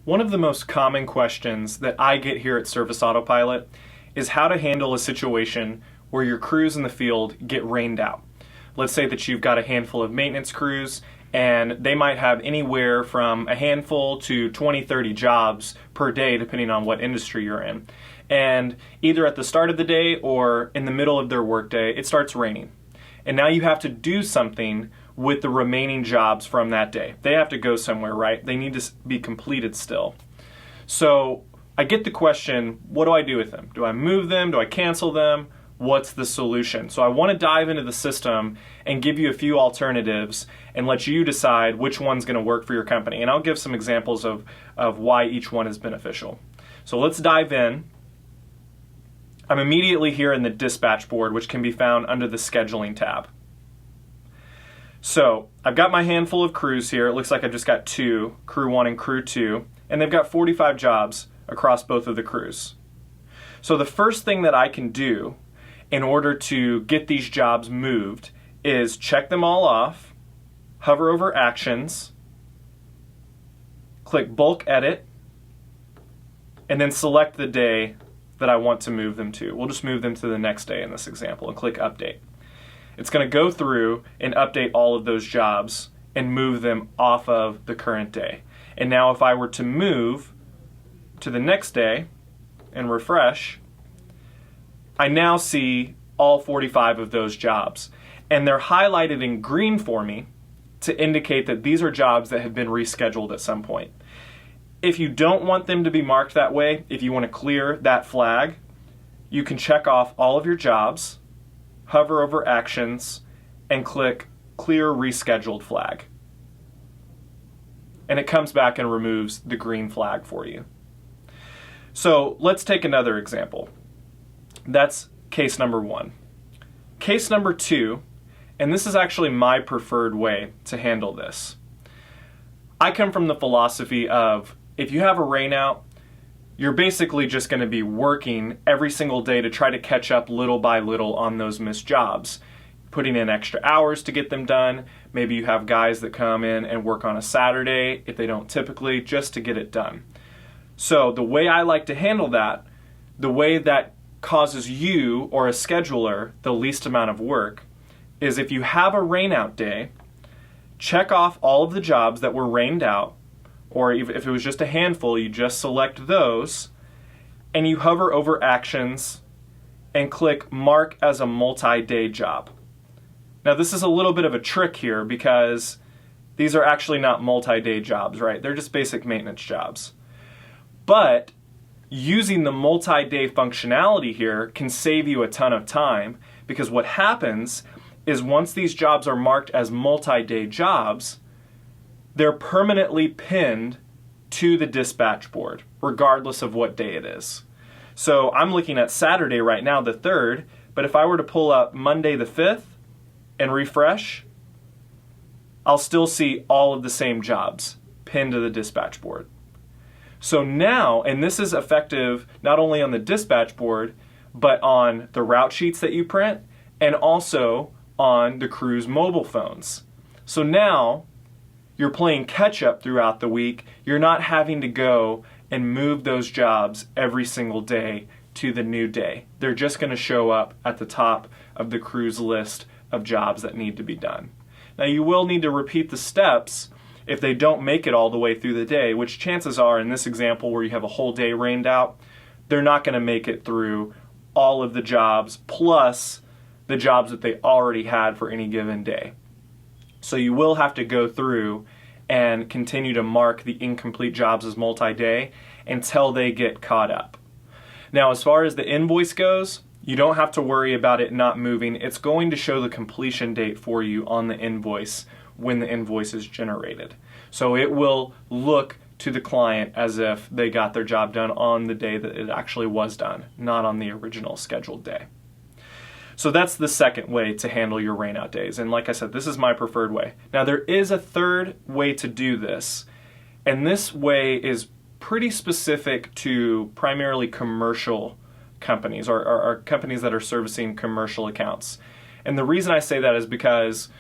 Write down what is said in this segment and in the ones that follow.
One of the most common questions that I get here at Service Autopilot is how to handle a situation where your crews in the field get rained out. Let's say that you've got a handful of maintenance crews and they might have anywhere from a handful to 20, 30 jobs per day depending on what industry you're in. And either at the start of the day or in the middle of their workday, it starts raining. And now you have to do something with the remaining jobs from that day. They have to go somewhere, right? They need to be completed still. So I get the question, what do I do with them? Do I move them? Do I cancel them? What's the solution? So I want to dive into the system and give you a few alternatives and let you decide which one's going to work for your company. And I'll give some examples of why each one is beneficial. So let's dive in. I'm immediately here in the dispatch board, which can be found under the scheduling tab. So I've got my handful of crews here. It looks like I've just got two, crew 1 and crew 2, and they've got 45 jobs across both of the crews. So the first thing that I can do in order to get these jobs moved is check them all off, hover over Actions, click Bulk Edit, and then select the day that I want to move them to. We'll just move them to the next day in this example and click Update. It's going to go through and update all of those jobs and move them off of the current day. And now if I were to move to the next day and refresh, I now see all 45 of those jobs. And they're highlighted in green for me to indicate that these are jobs that have been rescheduled at some point. If you don't want them to be marked that way, if you want to clear that flag, you can check off all of your jobs, hover over Actions, and click Clear Rescheduled Flag. And it comes back and removes the green flag for you. So let's take another example. That's case number 1. Case number 2, and this is actually my preferred way to handle this. I come from the philosophy of if you have a rainout, you're basically just going to be working every single day to try to catch up little by little on those missed jobs, putting in extra hours to get them done. Maybe you have guys that come in and work on a Saturday, if they don't typically, just to get it done. So the way I like to handle that, the way that causes you or a scheduler the least amount of work, is if you have a rainout day, check off all of the jobs that were rained out, or if it was just a handful, you just select those, and you hover over Actions and click Mark as a multi-day job. Now this is a little bit of a trick here because these are actually not multi-day jobs, right? They're just basic maintenance jobs. But using the multi-day functionality here can save you a ton of time, because what happens is once these jobs are marked as multi-day jobs, they're permanently pinned to the dispatch board, regardless of what day it is. So I'm looking at Saturday right now, the 3rd, but if I were to pull up Monday the 5th and refresh, I'll still see all of the same jobs pinned to the dispatch board. So now, and this is effective not only on the dispatch board, but on the route sheets that you print, and also on the crew's mobile phones. So now, you're playing catch up throughout the week. You're not having to go and move those jobs every single day to the new day. They're just going to show up at the top of the crew's list of jobs that need to be done. Now you will need to repeat the steps if they don't make it all the way through the day, which chances are in this example where you have a whole day rained out, they're not going to make it through all of the jobs plus the jobs that they already had for any given day. So you will have to go through and continue to mark the incomplete jobs as multi-day until they get caught up. Now, as far as the invoice goes, you don't have to worry about it not moving. It's going to show the completion date for you on the invoice when the invoice is generated. So it will look to the client as if they got their job done on the day that it actually was done, not on the original scheduled day. So that's the second way to handle your rainout days. And like I said, this is my preferred way. Now there is a third way to do this, and this way is pretty specific to primarily commercial companies or companies that are servicing commercial accounts. And the reason I say that is because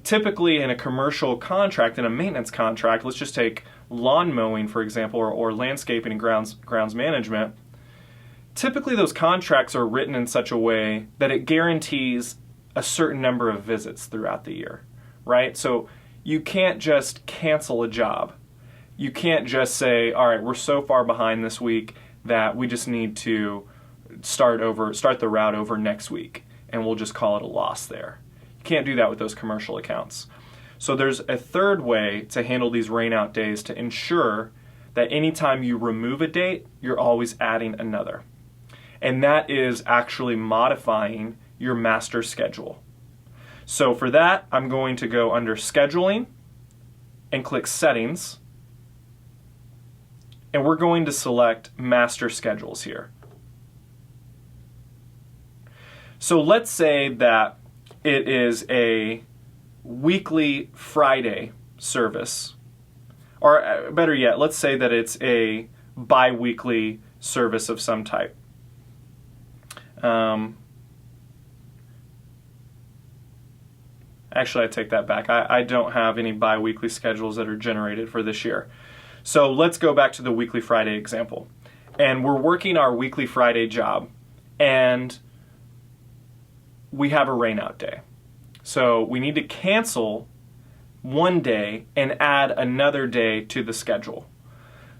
typically in a commercial contract, in a maintenance contract, let's just take lawn mowing, for example, or landscaping and grounds management, typically those contracts are written in such a way that it guarantees a certain number of visits throughout the year, right? So you can't just cancel a job. You can't just say, all right, we're so far behind this week that we just need to start the route over next week, and we'll just call it a loss there. You can't do that with those commercial accounts. So there's a third way to handle these rain-out days to ensure that anytime you remove a date, you're always adding another. And that is actually modifying your master schedule. So for that, I'm going to go under Scheduling and click Settings. And we're going to select Master Schedules here. So let's say that it is a weekly Friday service. Or better yet, let's say that it's a bi-weekly service of some type. Actually, I take that back. I don't have any bi-weekly schedules that are generated for this year. So let's go back to the weekly Friday example. And we're working our weekly Friday job, and we have a rain-out day. So we need to cancel one day and add another day to the schedule.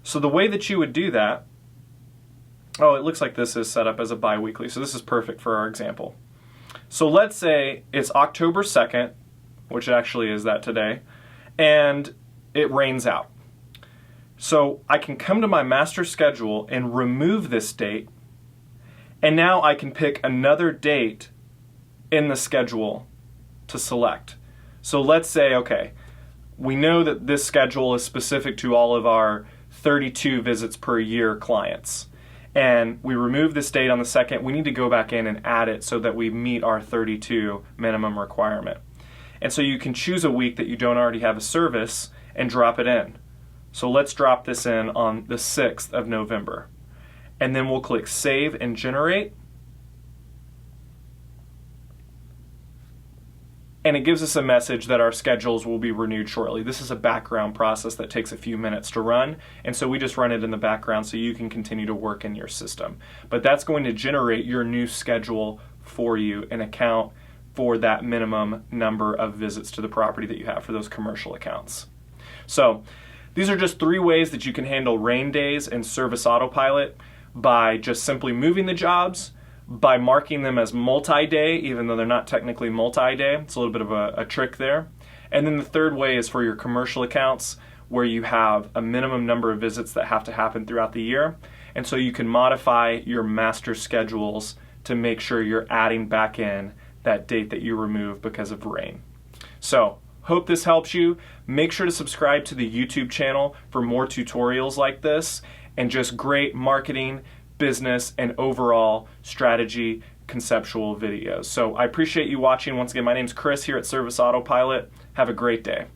So the way that you would do that, oh, it looks like this is set up as a bi-weekly, so this is perfect for our example. So let's say it's October 2nd, which actually is that today, and it rains out. So I can come to my master schedule and remove this date, and now I can pick another date in the schedule to select. So let's say, okay, we know that this schedule is specific to all of our 32 visits per year clients. And we remove this date on the 2nd, we need to go back in and add it so that we meet our 32 minimum requirement. And so you can choose a week that you don't already have a service and drop it in. So let's drop this in on the 6th of November. And then we'll click Save and Generate. And it gives us a message that our schedules will be renewed shortly. This is a background process that takes a few minutes to run, and so we just run it in the background so you can continue to work in your system. But that's going to generate your new schedule for you and account for that minimum number of visits to the property that you have for those commercial accounts. So these are just 3 ways that you can handle rain days and service autopilot by just simply moving the jobs, by marking them as multi-day, even though they're not technically multi-day. It's a little bit of a trick there. And then the third way is for your commercial accounts, where you have a minimum number of visits that have to happen throughout the year. And so you can modify your master schedules to make sure you're adding back in that date that you remove because of rain. So, hope this helps you. Make sure to subscribe to the YouTube channel for more tutorials like this and just great marketing, business, and overall strategy conceptual videos. So I appreciate you watching. Once again, my name's Chris here at Service Autopilot. Have a great day.